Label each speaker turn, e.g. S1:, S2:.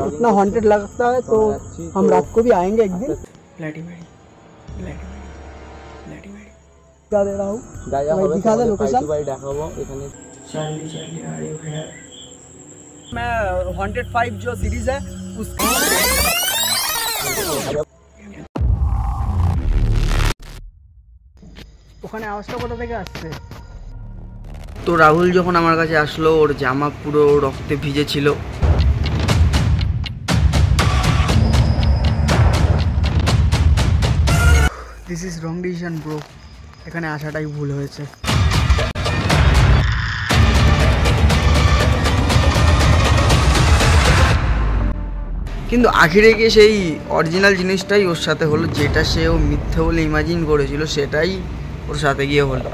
S1: इतना हॉन्टेड लगता है तो हम रात को भी आएंगे एक दिन। दे रहा हूँ दिखा दे लोकेशन। मैं हॉन्टेड 5 जो सीरीज है उसकी ওখানে আওয়াজটা কোথা থেকে আসছে।
S2: তো রাহুল যখন আমার কাছে আসলো ওর জামা পুরো রক্তে ভিজে ছিল।
S1: This is wrong decision bro, এখানে আসাটাই ভুল হয়েছে।
S2: কিন্তু আখিরে গিয়ে সেই অরিজিনাল জিনিসটাই ওর সাথে হলো, যেটা সে ও মিথ্যে বলে ইমাজিন করেছিল সেটাই ওর সাথে গিয়ে হলো।